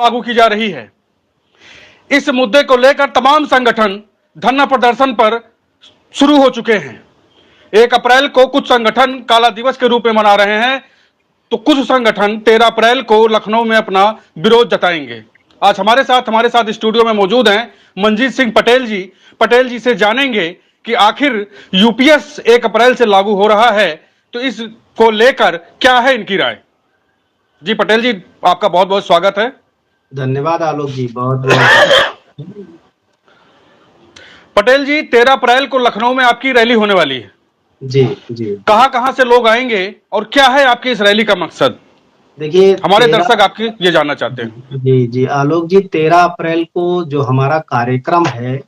लागू की जा रही है। इस मुद्दे को लेकर तमाम संगठन धरना प्रदर्शन पर शुरू हो चुके हैं। 1 अप्रैल को कुछ संगठन काला दिवस के रूप में मना रहे हैं, तो कुछ संगठन 13 अप्रैल को लखनऊ में अपना विरोध जताएंगे। आज हमारे साथ स्टूडियो में मौजूद हैं मंजीत सिंह पटेल जी से जानेंगे कि आखिर यूपीएस 1 अप्रैल से लागू हो रहा है, तो इसको लेकर क्या है इनकी राय। जी पटेल जी, आपका बहुत बहुत स्वागत है। धन्यवाद आलोक जी, बहुत बहुत। पटेल जी, 13 अप्रैल को लखनऊ में आपकी रैली होने वाली है। जी जी। कहां से लोग आएंगे और क्या है आपकी इस रैली का मकसद? देखिए, हमारे दर्शक आपकी ये जानना चाहते हैं। जी जी आलोक जी, 13 अप्रैल को जो हमारा कार्यक्रम है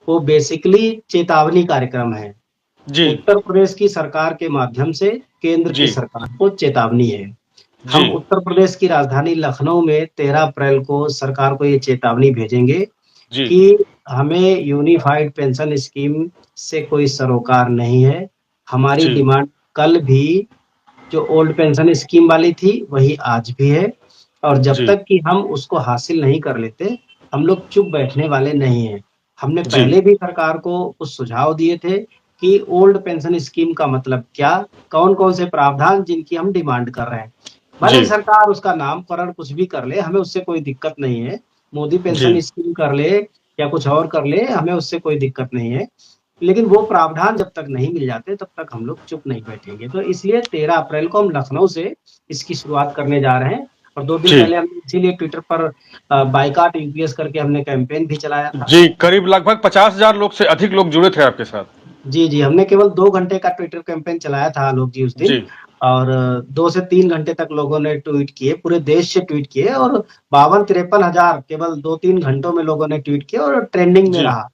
वो बेसिकली चेतावनी कार्यक्रम है। जी। उत्तर प्रदेश की सरकार के माध्यम से केंद्र की सरकार को चेतावनी है। हम उत्तर प्रदेश की राजधानी लखनऊ में 13 अप्रैल को सरकार को ये चेतावनी भेजेंगे कि हमें यूनिफाइड पेंशन स्कीम से कोई सरोकार नहीं है। हमारी डिमांड कल भी जो ओल्ड पेंशन स्कीम वाली थी वही आज भी है, और जब तक कि हम उसको हासिल नहीं कर लेते हम लोग चुप बैठने वाले नहीं हैं। हमने पहले भी सरकार को कुछ सुझाव दिए थे कि ओल्ड पेंशन स्कीम का मतलब क्या, कौन-कौन से प्रावधान जिनकी हम डिमांड कर रहे हैं। भले सरकार उसका नामकरण कुछ भी कर ले, हमें उससे कोई दिक्कत नहीं है। मोदी पेंशन स्कीम कर ले या कुछ और कर ले, हमें उससे कोई दिक्कत नहीं है, लेकिन वो प्रावधान जब तक नहीं मिल जाते तब तक हम लोग चुप नहीं बैठेंगे। तो इसलिए 13 अप्रैल को हम लखनऊ से इसकी शुरुआत करने जा रहे हैं, और 2 दिन पहले हमने इसीलिए ट्विटर पर बाइकआउट यूपीएस करके हमने कैंपेन भी चलाया था। जी, करीब लगभग 50,000 लोग से अधिक लोग जुड़े थे आपके साथ। जी जी, हमने केवल 2 घंटे का ट्विटर कैंपेन चलाया था आलोक जी उस दिन, और 2 से 3 घंटे तक लोगों ने ट्वीट किए, पूरे देश से ट्वीट किए, और 52-53 हजार केवल 2-3 घंटों में लोगों ने ट्वीट किए और ट्रेंडिंग में रहा।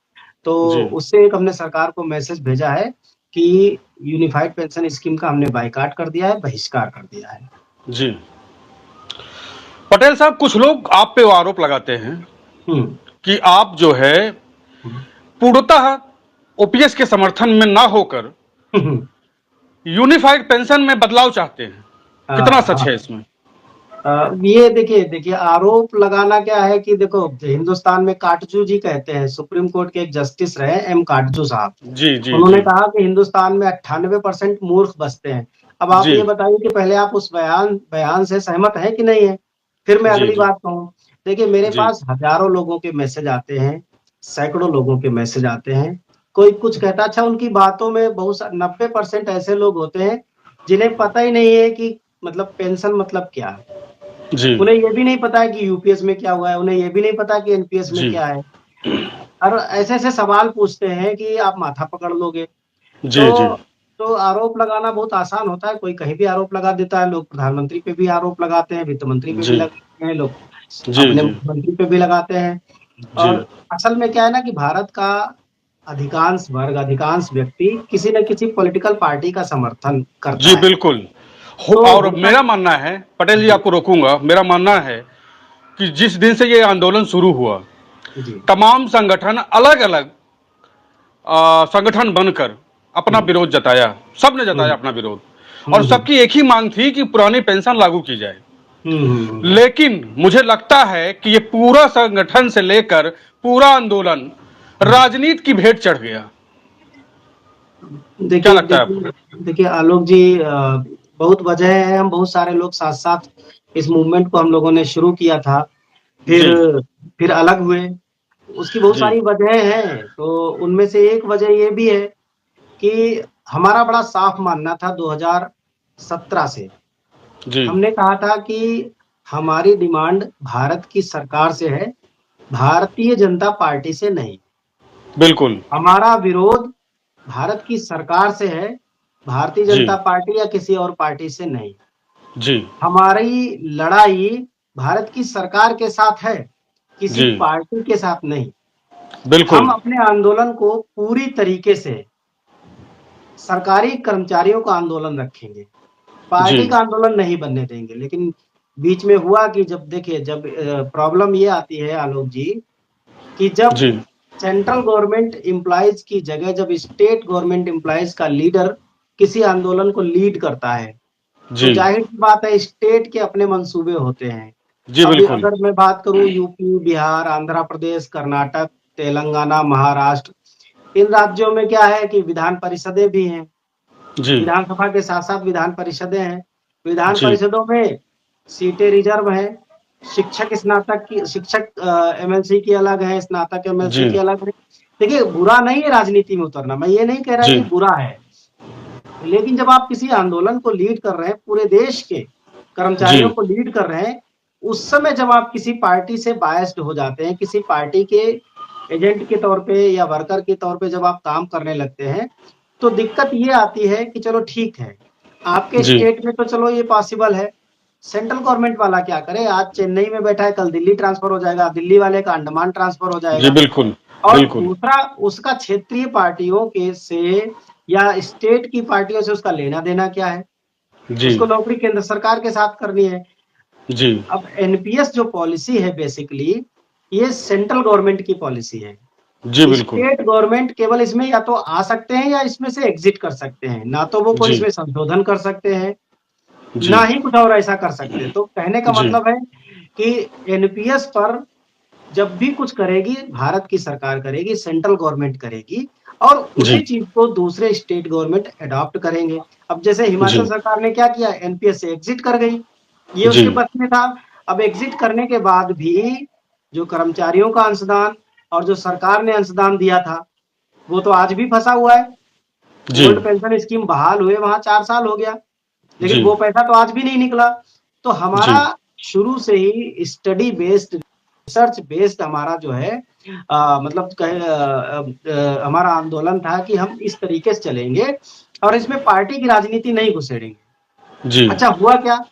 तो उससे एक हमने सरकार को मैसेज भेजा है कि यूनिफाइड पेंशन स्कीम का हमने बाइकआउट कर दिया है, बहिष्कार कर दिया है। जी पटेल साहब, कुछ लोग आप पे आरोप लगाते हैं कि आप जो है पूर्णतः ओपीएस के समर्थन में ना होकर यूनिफाइड पेंशन में बदलाव चाहते हैं। कितना सच है इसमें? ये देखिए आरोप लगाना क्या है कि देखो, हिंदुस्तान में काटजू जी कहते हैं, सुप्रीम कोर्ट के एक जस्टिस रहे एम काटजू साहब। उन्होंने कहा कि हिंदुस्तान में 98% मूर्ख बसते हैं। अब आप ये बताइए कि पहले आप उस बयान से सहमत हैं कि नहीं है, फिर मैं अगली बात कहूँ। देखिए, मेरे पास हजारों लोगों के मैसेज आते हैं, सैकड़ों लोगों के मैसेज आते हैं। कोई कुछ कहता, अच्छा उनकी बातों में बहुत 90% ऐसे लोग होते हैं जिन्हें पता ही नहीं है कि मतलब पेंशन मतलब क्या है। उन्हें ये भी नहीं पता है कि यूपीएस में क्या हुआ है, उन्हें ये भी नहीं पता कि एनपीएस में क्या है, और ऐसे सवाल पूछते हैं कि आप माथा पकड़ लोगे। तो आरोप लगाना बहुत आसान होता है, कोई कहीं भी आरोप लगा देता है। लोग प्रधानमंत्री पे भी आरोप लगाते हैं, वित्त मंत्री पे भी लगाते हैं, लोग अपने मुख्यमंत्री पे भी लगाते हैं। और असल में क्या है ना कि भारत का अधिकांश वर्ग, अधिकांश व्यक्ति किसी न किसी पॉलिटिकल पार्टी का समर्थन करता है। जी बिल्कुल। और मेरा मानना है, पटेल जी आपको रोकूंगा, मेरा मानना है कि जिस दिन से ये आंदोलन शुरू हुआ, तमाम संगठन अलग अलग संगठन बनकर अपना विरोध जताया, सबने जताया अपना विरोध, और सबकी एक ही मांग थी कि पुरानी पेंशन लागू की जाए। लेकिन मुझे लगता है कि ये पूरा संगठन से लेकर पूरा आंदोलन राजनीति की भेंट चढ़ गया। क्या लगता है आपको? देखिए आलोक जी, बहुत वजह है। हम बहुत सारे लोग साथ साथ इस मूवमेंट को हम लोगों ने शुरू किया था, फिर अलग हुए, उसकी बहुत सारी वजह हैं। तो उनमें से एक वजह ये भी है कि हमारा बड़ा साफ मानना था 2017 से। हमने कहा था कि हमारी डिमांड भारत की सरकार से है, भारतीय जनता पार्टी से नहीं। बिल्कुल। हमारा विरोध भारत की सरकार से है, भारतीय जनता पार्टी या किसी और पार्टी से नहीं। हमारी लड़ाई भारत की सरकार के साथ है, किसी पार्टी के साथ नहीं। बिल्कुल। हम अपने आंदोलन को पूरी तरीके से सरकारी कर्मचारियों का आंदोलन रखेंगे, पार्टी का आंदोलन नहीं बनने देंगे। लेकिन बीच में हुआ कि जब प्रॉब्लम ये आती है आलोक जी कि जब सेंट्रल गवर्नमेंट एम्प्लॉइज की जगह जब स्टेट गवर्नमेंट एम्प्लॉइज का लीडर किसी आंदोलन को लीड करता है, तो जाहिर सी बात है स्टेट के अपने मंसूबे होते हैं, जी अभी बिल्कुल। अगर मैं बात करूं यूपी, बिहार, आंध्र प्रदेश, कर्नाटक, तेलंगाना, महाराष्ट्र, इन राज्यों में क्या है कि विधान परिषदें भी हैं। जी विधानसभा के साथ-साथ विधान परिषदें हैं। विधान जी परिषदों में सीटें रिजर्व हैं। शिक्षक एमएलसी की अलग है, स्नातक एमएलसी जी की अलग है। देखिए, बुरा नहीं है राजनीति में उतरना, मैं ये नहीं कह रहा जी कि बुरा है। लेकिन जब आप किसी आंदोलन को लीड कर रहे हैं, पूरे देश के जी कर्मचारियों को लीड कर रहे हैं, उस समय जब आप किसी पार्टी से बायस्ड हो जाते हैं, किसी पार्टी के एजेंट के तौर पे या वर्कर के तौर पे जब आप काम करने लगते हैं, तो दिक्कत ये आती है कि चलो ठीक है, आपके जी स्टेट में तो चलो ये पॉसिबल है, सेंट्रल गवर्नमेंट वाला क्या करे? आज चेन्नई में बैठा है, कल दिल्ली ट्रांसफर हो जाएगा, दिल्ली वाले का अंडमान ट्रांसफर हो जी जाएगा। बिल्कुल और बिल्कुल। दूसरा, उसका क्षेत्रीय पार्टियों के से या स्टेट की पार्टियों से उसका लेना-देना क्या है? जी उसको नौकरी केंद्र सरकार के साथ करनी है। जी अब एनपीएस जो पॉलिसी है बेसिकली, ये सेंट्रल गवर्नमेंट की पॉलिसी है। जी बिल्कुल। स्टेट गवर्नमेंट केवल इसमें या तो आ सकते हैं या इसमें से एग्जिट कर सकते हैं। ना तो वो कोई जी इसमें संशोधन कर सकते हैं, जी ना ही कुछ और ऐसा कर सकते हैं। तो कहने का जी मतलब है कि एनपीएस पर जब भी कुछ करेगी, भारत की सरकार करेगी, सेंट्रल गवर्नमेंट करेगी और उसी जी चीज़ को दूसरे स्टेट गवर्नमेंट अडॉप्ट करेंगे। अब जैसे हिमाचल जी सरकार ने क्या किया, एनपीएस से एग्जिट कर गई, ये जी उसके बस में था। अब एग्जिट करने के बाद भी जो कर्मचारियों का अंशदान और जो सरकार ने अंशदान दिया था, वो तो आज भी फँसा हुआ है। जी ओल्ड पेंशन स्कीम बहाल हुए वहाँ 4 साल हो गया, लेकिन जी वो पैसा तो आज भी नहीं निकला। तो हमारा जी शुरू से ही स्टडी बेस्ड, रिसर्च बेस्ड हमारा जो है मतलब हमारा आंदोलन था कि हम इस तरीके से चलेंगे और इसमें पार्टी की राजनीति नहीं घुसेड़ेंगे। जी अच्छा, हुआ क्या?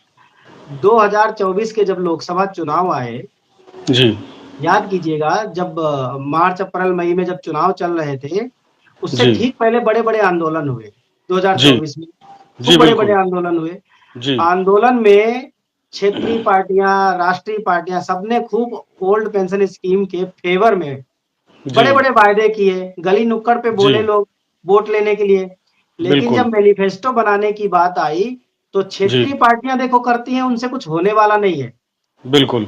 2024 के जब लोकसभा चुनाव आए, जी याद कीजिएगा, जब मार्च, अप्रैल, मई में जब चुनाव चल रहे थे, उससे जी ठीक पहले बड़े-बड़े आंदोलन हुए। जी 2024 में जी खूब बड़े-बड़े बिल्कुल। आंदोलन हुए। जी आंदोलन में क्षेत्रीय पार्टियां, राष्ट्रीय पार्टियां, सबने खूब ओल्ड पेंशन स्कीम के फेवर में जी बड़े-बड़े वायदे किए, गली नुक्कड़ पे जी बोले लोग वोट लेने के लिए। लेकिन जब बिल्कुल। मैनिफेस्टो बनाने की बात आई, तो जी क्षेत्रीय पार्टियां देखो करती हैं, उनसे कुछ होने वाला नहीं है। बिल्कुल।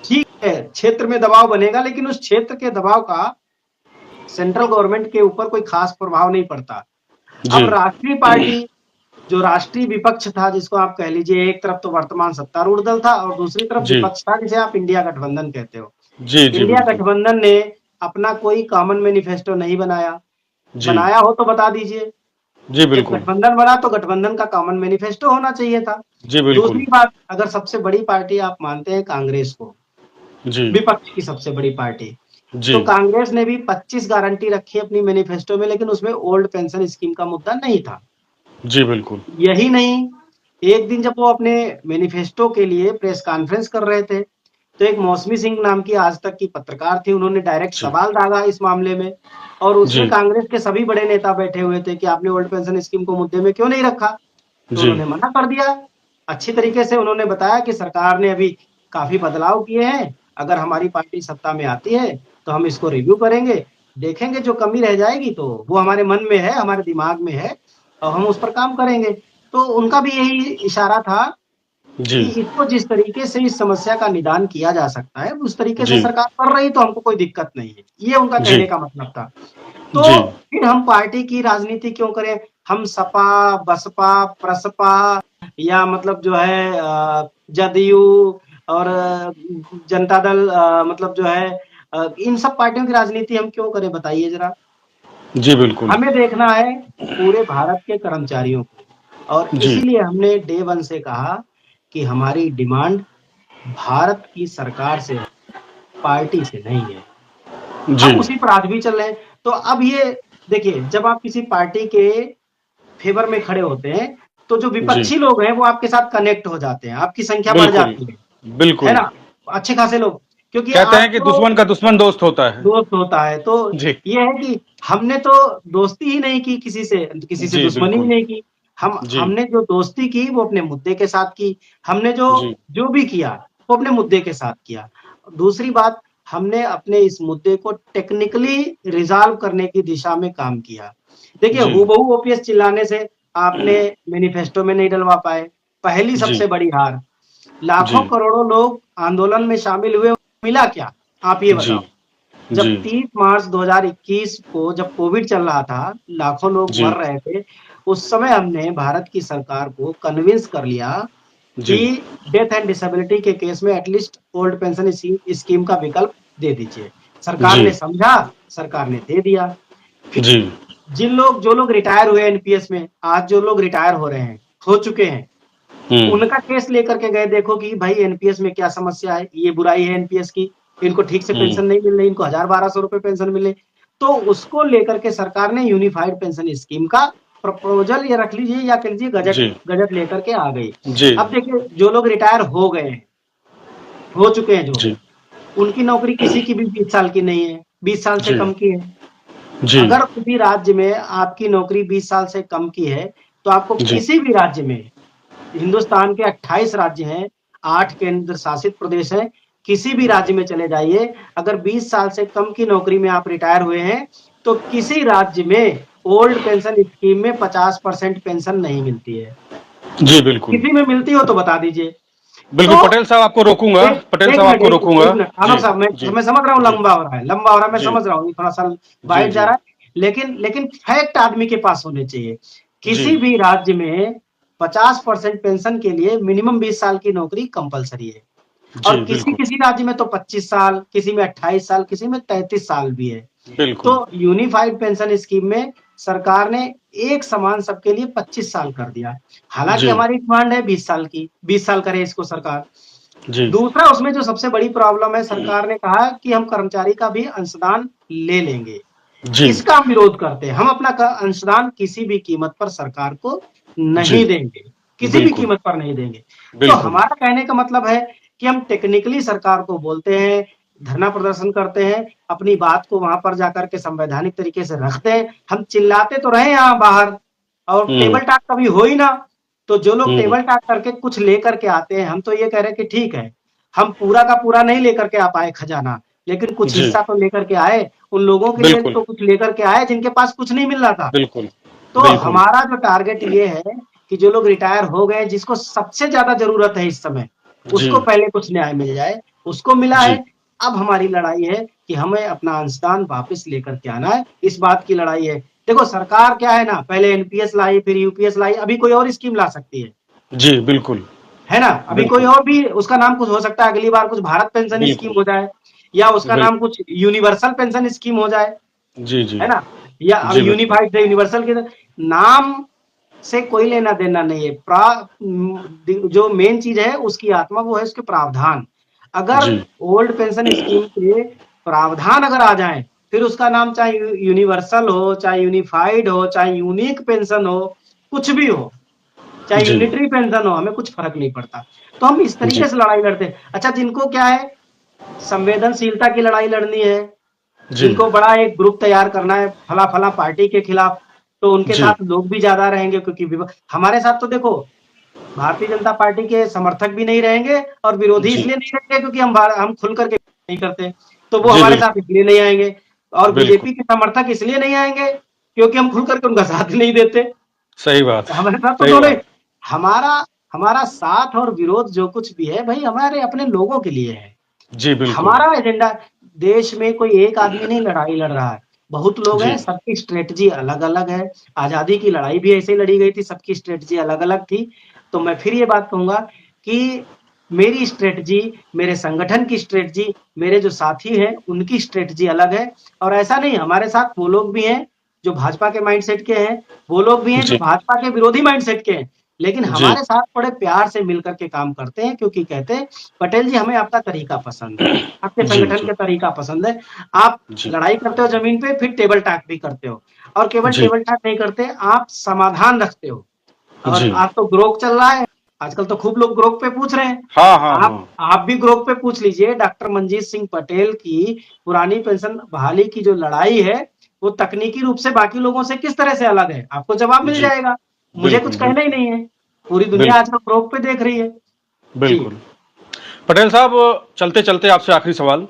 ठीक है, क्षेत्र में दबाव बनेगा, लेकिन उस क्षेत्र के दबाव का सेंट्रल गवर्नमेंट के ऊपर कोई खास प्रभाव नहीं पड़ता। जी अब राष्ट्रीय पार्टी, जो राष्ट्रीय विपक्ष था, जिसको आप कह लीजिए, एक तरफ तो वर्तमान सत्तारूढ़ दल था और दूसरी तरफ जी विपक्ष था, जिसे आप इंडिया गठबंधन कहते हो। जी जी इंडिया बिल्कुल। गठबंधन ने अपना कोई कॉमन मैनिफेस्टो नहीं बनाया। जी बनाया हो तो बता दीजिए। जी जब बिल्कुल। गठबंधन बना तो गठबंधन का कॉमन मैनिफेस्टो होना चाहिए था। जी बिल्कुल। दूसरी बात, अगर सबसे बड़ी पार्टी आप मानते हैं कांग्रेस को, जी विपक्ष की सबसे बड़ी पार्टी, जी तो कांग्रेस ने भी 25 गारंटी रखी अपनी मैनिफेस्टो में, लेकिन उसमें ओल्ड पेंशन स्कीम का मुद्दा नहीं था। जी बिल्कुल। यही नहीं, एक दिन जब वो अपने मैनिफेस्टो के लिए प्रेस कॉन्फ्रेंस कर रहे थे, तो एक मौसमी सिंह नाम की आज तक की पत्रकार थी, उन्होंने डायरेक्ट जी सवाल दागा इस मामले में और उसमें जी कांग्रेस के सभी बड़े नेता बैठे हुए थे कि आपने ओल्ड पेंशन स्कीम को मुद्दे में क्यों नहीं रखा? तो जी उन्होंने मना कर दिया। अच्छी तरीके से उन्होंने बताया कि सरकार ने अभी काफ़ी बदलाव किए हैं, अगर हमारी पार्टी सत्ता में आती है, तो हम इसको रिव्यू करेंगे, देखेंगे जो कमी रह जाएगी तो वो हमारे मन में है, हमारे दिमाग में है और हम उस पर काम करेंगे। तो उनका भी यही इशारा था जी कि इसको जिस तरीके से इस समस्या का निदान किया जा सकता है, उस तरीके से जी सरकार कर रही तो हमको कोई दिक्कत नहीं है। ये उनका जी कहने का मतलब था। जी तो फिर हम पार्टी की राजनीति क्यों करें? हम सपा, बसपा, प्रसपा या मतलब जो है जदयू और जनता दल, मतलब जो है इन सब पार्टियों की राजनीति हम क्यों करें, बताइए ज़रा? जी बिल्कुल। हमें देखना है पूरे भारत के कर्मचारियों को और जी इसीलिए हमने डे 1 से कहा कि हमारी डिमांड भारत की सरकार से है, पार्टी से नहीं है। जी हम उसी पर आज भी चल रहे हैं। तो अब ये देखिए, जब आप किसी पार्टी के फेवर में खड़े होते हैं, तो जो जी विपक्षी लोग हैं वो आपके साथ कनेक्ट हो जाते हैं, आपकी संख्या बढ़ बिल्कुल जाती है बिल्कुल। ना? अच्छे खासे लोग, क्योंकि कहते हैं कि आपको दुश्मन का दुश्मन दोस्त होता है। दोस्त होता है। तो जी ये है कि हमने तो दोस्ती ही नहीं की किसी से जी दुश्मनी ही बिल्कुल। नहीं की। जी हमने जो दोस्ती की वो अपने मुद्दे के साथ की। हमने जो जी जो भी किया वो अपने मुद्दे के साथ किया। दूसरी बात, हमने अपने इस मुद्दे को टेक्निकली रिज़ॉल्व करने की दिशा में काम किया। देखिए, जी हूबहू ओपीएस चिल्लाने से आपने मैनिफेस्टो में नहीं डलवा पाए, पहली जी सबसे बड़ी हार। जी लाखों करोड़ों लोग आंदोलन में शामिल हुए, मिला क्या? आप ये जी, बताओ। जब जी, 30 मार्च 2021 को जब कोविड चल रहा था, लाखों लोग जी, मर रहे थे, उस समय हमने भारत की सरकार को कन्विंस कर लिया जी, कि डेथ एंड डिसेबिलिटी के केस में एटलीस्ट ओल्ड पेंशन स्कीम का विकल्प दे दीजिए। सरकार जी, ने समझा, सरकार ने दे दिया। फिर जी, जो लोग रिटायर हुए एनपीएस में, आज जो लोग रिटायर हो रहे हैं, हो चुके हैं, हुँ, उनका केस लेकर के गए, देखो कि भाई एनपीएस में क्या समस्या है, ये बुराई है एनपीएस की, इनको ठीक से हुँ, पेंशन नहीं मिल रही, इनको 1000-1200 रुपए पेंशन मिले। तो उसको लेकर के सरकार ने यूनिफाइड पेंशन स्कीम का प्रपोजल, ये रख लीजिए या कह लीजिए गजट जी, गजट लेकर के आ गई। जी, अब देखिए, जो लोग रिटायर हो गए हैं, हो चुके हैं जो, जी, उनकी नौकरी किसी की भी 20 साल की नहीं है, 20 साल से जी, कम की है। जी, अगर किसी राज्य में आपकी नौकरी 20 साल से कम की है, तो आपको जी, किसी भी राज्य में, हिंदुस्तान के 28 राज्य हैं, 8 केंद्र शासित प्रदेश हैं, किसी भी राज्य में चले जाइए, अगर 20 साल से कम की नौकरी में आप रिटायर हुए हैं, तो किसी राज्य में ओल्ड पेंशन स्कीम में 50% पेंशन नहीं मिलती है। जी, बिल्कुल। किसी में मिलती हो तो बता दीजिए। बिल्कुल, तो पटेल साहब आपको रोकूँगा, एक पटेल एक साहब मिनट आपको एक रोकूँगा। एक मिनट आलोक जी, साहब, जी, मैं समझ रहा हूँ जी, लंबा हो रहा है, मैं जी, समझ रहा हूँ, ये थोड़ा-सा जी, बाइट जा जी, रहा है, लेकिन फैक्ट आदमी के पास होने चाहिए। जी, किसी भी राज्य में 50% पेंशन के लिए मिनिमम 20 साल की नौकरी कंपल्सरी है। जी, और बिल्कुल, किसी-किसी राज्य में तो 25 साल, किसी में 28 साल, किसी में 33 साल भी है। बिल्कुल। तो यूनिफाइड पेंशन स्कीम में सरकार ने एक समान सबके लिए 25 साल कर दिया। हालाँकि जी, हमारी डिमांड है 20 साल की, 20 साल करे इसको सरकार। जी, दूसरा, उसमें जो सबसे बड़ी प्रॉब्लम है, सरकार ने कहा कि हम कर्मचारी का भी अंशदान ले लेंगे। जी, इसका हम विरोध करते हैं। हम अपना अंशदान किसी भी कीमत पर सरकार को जी, नहीं देंगे, किसी भी बिल्कुल, कीमत पर नहीं देंगे। तो बिल्कुल। हमारा कहने का मतलब है कि हम टेक्निकली सरकार को बोलते हैं, धरना प्रदर्शन करते हैं, अपनी बात को वहां पर जाकर के संवैधानिक तरीके से रखते हैं। हम चिल्लाते तो रहे यहाँ बाहर, और हुँ, टेबल टॉक कभी हो ही ना। तो जो लोग हुँ, टेबल टॉक करके कुछ लेकर के आते हैं, हम तो ये कह रहे हैं कि ठीक है, हम पूरा का पूरा नहीं लेकर के आ पाए खजाना, लेकिन कुछ जी, हिस्सा तो लेकर के आए। उन लोगों के लिए बिल्कुल, तो कुछ लेकर के आए जिनके पास कुछ नहीं मिल रहा था। बिल्कुल, तो बिल्कुल। हमारा जो टारगेट ये है कि जो लोग रिटायर हो गए, जिसको सबसे ज्यादा जरूरत है इस समय, जी, उसको पहले कुछ न्याय मिल जाए। उसको मिला है। जी, अब हमारी लड़ाई है कि हमें अपना अंशदान वापस लेकर के आना है। इस बात की लड़ाई है। देखो, सरकार क्या है ना, पहले एनपीएस लाई, फिर यूपीएस लाई, अभी कोई और स्कीम ला सकती जी, बिल्कुल, है ना? अभी कोई बिल्कुल, और भी, उसका नाम कुछ हो सकता है, अगली बार कुछ भारत पेंशन स्कीम बिल्कुल, हो जाए, या उसका नाम बिल्कुल। कुछ यूनिवर्सल पेंशन स्कीम हो जाए, जी, जी, है ना? या अब जी, बिल्कुल। यूनिफाइड से यूनिवर्सल के नाम से कोई लेना देना नहीं है। जो मेन चीज है उसकी आत्मा, वो है उसके प्रावधान। अगर जी, ओल्ड पेंशन स्कीम के प्रावधान अगर आ जाएं, फिर उसका नाम चाहे यूनिवर्सल हो, चाहे यूनिफाइड हो, चाहे यूनिक पेंशन हो, कुछ भी हो, चाहे जी, यूनिटरी पेंशन हो, हमें कुछ फर्क नहीं पड़ता। तो हम इस जी, तरीके से लड़ाई लड़ते हैं। अच्छा, जिनको क्या है, संवेदनशीलता की लड़ाई लड़नी है, जी, जिनको बड़ा एक ग्रुप तैयार करना है फला-फला पार्टी के खिलाफ, तो उनके जी, साथ लोग भी ज़्यादा रहेंगे, क्योंकि हमारे साथ तो देखो, भारतीय जनता पार्टी के समर्थक भी नहीं रहेंगे, और विरोधी जी, इसलिए नहीं रहेंगे क्योंकि हम खुल करके नहीं करते, तो वो जी, हमारे बिल्कुल, साथ इसलिए नहीं आएँगे। और बिल्कुल, बीजेपी के समर्थक इसलिए नहीं आएँगे क्योंकि हम खुल करके उनका साथ नहीं देते। सही बात, हमारे साथ तो सही दोनों ही, बात। हमारा हमारा साथ और विरोध जो कुछ भी है, भई हमारे अपने लोगों के लिए है। जी, बिल्कुल, हमारा एजेंडा, देश में कोई एक आदमी नहीं लड़ाई लड़ रहा है, बहुत लोग हैं, जी, सबकी स्ट्रेटजी अलग-अलग है। आज़ादी की लड़ाई भी ऐसे ही लड़ी गई थी, सबकी स्ट्रेटजी अलग-अलग थी। तो मैं फिर ये बात कहूँगा कि मेरी स्ट्रेटजी, मेरे संगठन की स्ट्रेटजी, मेरे जो साथी हैं, उनकी स्ट्रेटजी अलग है। और ऐसा नहीं, हमारे साथ वो लोग भी हैं, जो भाजपा के माइंडसेट के हैं, वो लोग भी हैं, जो जी, भाजपा के विरोधी माइंडसेट के हैं। लेकिन जी, हमारे साथ बड़े प्यार से मिल कर के काम करते हैं, क्योंकि कहते हैं, "पटेल जी, हमें आपका तरीका पसंद है। आपके जी, संगठन जी, का तरीका पसंद है। आप जी, लड़ाई करते हो ज़मीन पे, फिर टेबल टॉक भी करते हो, और केवल जी, टेबल टॉक नहीं करते, आप समाधान रखते हो।" और जी। आज तो ग्रोक चल रहा है, आजकल तो खूब लोग ग्रोक पे पूछ रहे हैं। हाँ, हाँ, आप हाँ। आप भी ग्रोक पे पूछ लीजिए, डॉक्टर मंजीत सिंह पटेल की पुरानी पेंशन बहाली की जो लड़ाई है, वो तकनीकी रूप से बाकी लोगों से किस तरह से अलग है, आपको जवाब मिल जी, जाएगा। मुझे कुछ बिल्कुल, कहना ही बिल्कुल, नहीं है। पूरी दुनिया बिल्कुल, आजकल ग्रोक पे देख रही है। जी। बिल्कुल। पटेल साहब, चलते-चलते आपसे आखिरी सवाल।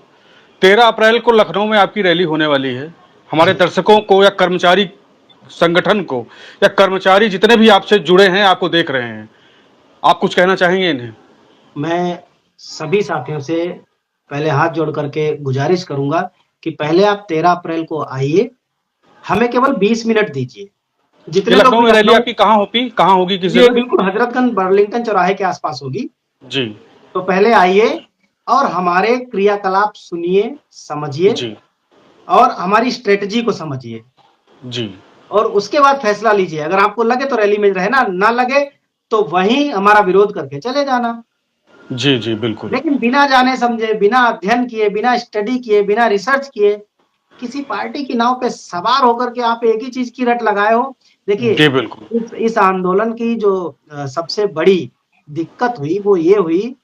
13 अप्रैल को लखनऊ में आपकी रैली होने वाली है। हमारे जी। दर्शकों को या कर्मचारी संगठन को या कर्मचारी जितने भी आपसे जुड़े हैं, आपको देख रहे हैं, आप कुछ कहना चाहेंगे इन्हें? मैं सभी साथियों से पहले हाथ जोड़ करके गुजारिश करूंगा कि पहले आप 13 अप्रैल को आइए, हमें केवल 20 मिनट दीजिए। ये जितने लोग लखनऊ में रैली आपकी कहाँ होगी, किस ये जगह? बिल्कुल हजरतगंज बर्लिंगटन चौराहे के आसपास होगी। जी तो पहले आइए और हमारे क्रियाकलाप सुनिए, समझिए जी और हमारी स्ट्रेटजी को समझिए जी और उसके बाद फैसला लीजिए। अगर आपको लगे तो रैली में रहना, ना लगे तो वहीं हमारा विरोध करके चले जाना। जी जी बिल्कुल। लेकिन बिना जाने समझे, बिना अध्ययन किए, बिना स्टडी किए, बिना रिसर्च किए किसी पार्टी की नाव पे सवार होकर के आप एक ही चीज की रट लगाए हो। देखिए, जी बिल्कुल। इस आंदोलन की जो सबसे बड़ी दिक्कत हुई वो ये हुई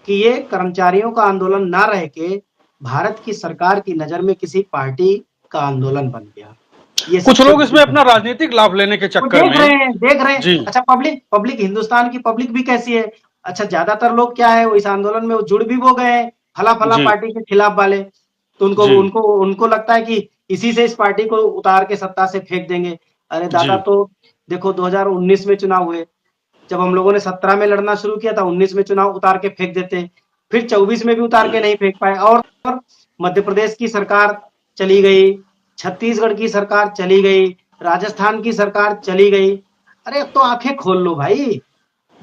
कि ये कर्मचारियों का आंदोलन ना रह के भारत की सरकार की नजर में किसी पार्टी का आंदोलन बन गया। ये कुछ सबसे लोग इसमें बड़ी अपना राजनीतिक लाभ लेने के वो चक्कर में देख रहे हैं। जी अच्छा, पब्लिक हिंदुस्तान की पब्लिक भी कैसी है? अच्छा, ज्यादातर लोग क्या है, वो इस आंदोलन में वो जुड़ भी वो गए हैं, फला जी पार्टी के खिलाफ वाले। तो उनको जी उनको उनको लगता है कि इसी से इस पार्टी को उतार के सत्ता से फेंक देंगे। अरे जी दादा, तो देखो 2019 में चुनाव हुए, जब हम लोगों ने 17 में लड़ना शुरू किया था, 19 में चुनाव उतार के फेंक देते, फिर 24 में भी उतार के नहीं फेंक पाए और मध्य प्रदेश की सरकार चली गई, छत्तीसगढ़ की सरकार चली गई, राजस्थान की सरकार चली गई। अरे अब तो आंखें खोल लो भाई,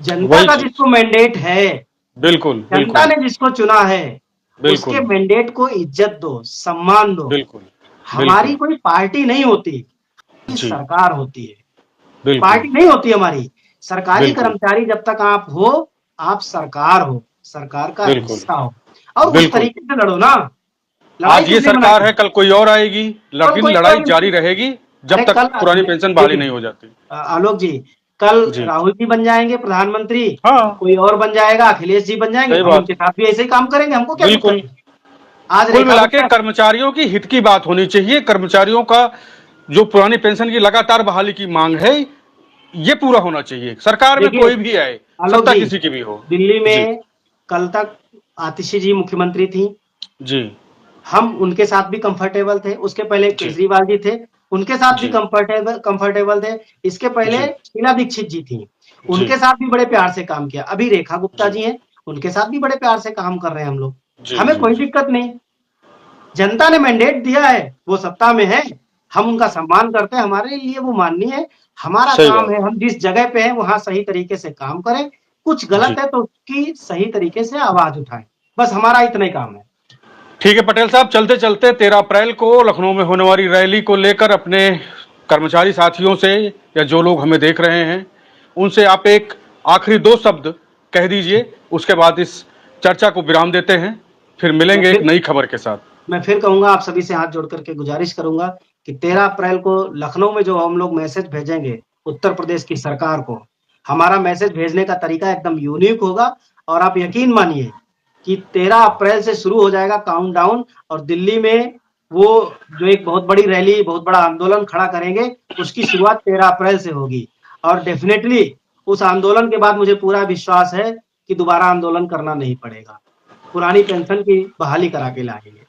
जनता वही का चीज जिसको मैंडेट है, बिल्कुल जनता बिल्कुल ने जिसको चुना है, उसके बिल्कुल मैंडेट को इज्जत दो, सम्मान दो। बिल्कुल हमारी बिल्कुल कोई पार्टी नहीं होती, जी सरकार होती है। बिल्कुल पार्टी नहीं होती हमारी, सरकारी बिल्कुल कर्मचारी जब तक आप हो, आप सरकार हो, सरकार का बिल्कुल हिस्सा हो और उस बिल्कुल। तरीके से लड़ो ना। लड़ाई आज ये किस लिए सरकार बनाई? है, कल कोई और आएगी, और लेकिन कोई लड़ाई और, जारी रहेगी अरे जब तक कल पुरानी पेंशन बहाली देखिए, नहीं हो जाती। आलोक जी, कल जी राहुल जी बन जाएंगे प्रधानमंत्री, हाँ कोई और बन जाएगा, अखिलेश जी बन जाएंगे, सही हम बात उनके साथ भी ऐसे ही काम करेंगे, हमको क्या दिक्कत बिल्कुल। है? आज कुल रेखा मिला के गुप्ता, कर्मचारियों की हित की बात होनी चाहिए। कर्मचारियों का जो पुरानी पेंशन की लगातार बहाली की मांग है, ये पूरा होना चाहिए, सरकार में देखिए कोई भी आए, आलोक सत्ता जी, किसी की भी हो। दिल्ली जी में कल तक आतिशी जी मुख्यमंत्री थी, जी हम उनके साथ भी कंफर्टेबल थे। उसके पहले जी केजरीवाल जी थे, उनके साथ भी जी कंफर्टेबल थे। इसके पहले जी शीला दीक्षित जी थी, जी उनके साथ भी बड़े प्यार से काम किया। अभी रेखा गुप्ता जी जी हैं, उनके साथ भी बड़े प्यार से काम कर रहे हैं हम लोग। जी हमें जी कोई जी दिक्कत नहीं, जनता ने मैंडेट दिया है, वो सत्ता में है, हम उनका सम्मान करते हैं, हमारे लिए वो माननीय है। हमारा सही काम बात है, हम जिस जगह पे हैं वहां सही तरीके से काम करें, कुछ जी। गलत है तो उसकी सही तरीके से आवाज उठाएं, बस हमारा इतना ही काम है। ठीक है पटेल साहब, चलते चलते 13 अप्रैल को लखनऊ में होने वाली रैली को लेकर अपने कर्मचारी साथियों से या जो लोग हमें देख रहे हैं उनसे आप एक आखिरी 2 शब्द कह दीजिए, उसके बाद इस चर्चा को विराम देते हैं, फिर मैं मिलेंगे एक फिर नई खबर के साथ। मैं फिर कहूंगा, आप सभी से हाथ जोड़ करके गुजारिश करूंगा कि 13 अप्रैल को लखनऊ में जो हम लोग मैसेज भेजेंगे उत्तर प्रदेश की सरकार को, हमारा मैसेज भेजने का तरीका एकदम यूनिक होगा और आप यकीन मानिए कि 13 अप्रैल से शुरू हो जाएगा काउंटडाउन और दिल्ली में वो जो एक बहुत बड़ी रैली, बहुत बड़ा आंदोलन खड़ा करेंगे, उसकी शुरुआत 13 अप्रैल से होगी और डेफिनेटली उस आंदोलन के बाद मुझे पूरा विश्वास है कि दोबारा आंदोलन करना नहीं पड़ेगा, पुरानी पेंशन की बहाली करा के लाएंगे।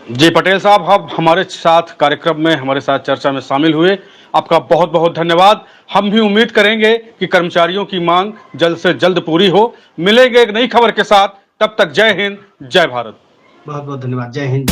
जी पटेल साहब, आप हमारे साथ कार्यक्रम में, हमारे साथ चर्चा में शामिल हुए, आपका बहुत बहुत धन्यवाद। हम भी उम्मीद करेंगे कि कर्मचारियों की मांग जल्द से जल्द पूरी हो। मिलेंगे एक नई खबर के साथ, तब तक जय हिंद, जय भारत। बहुत बहुत धन्यवाद। जय हिंद।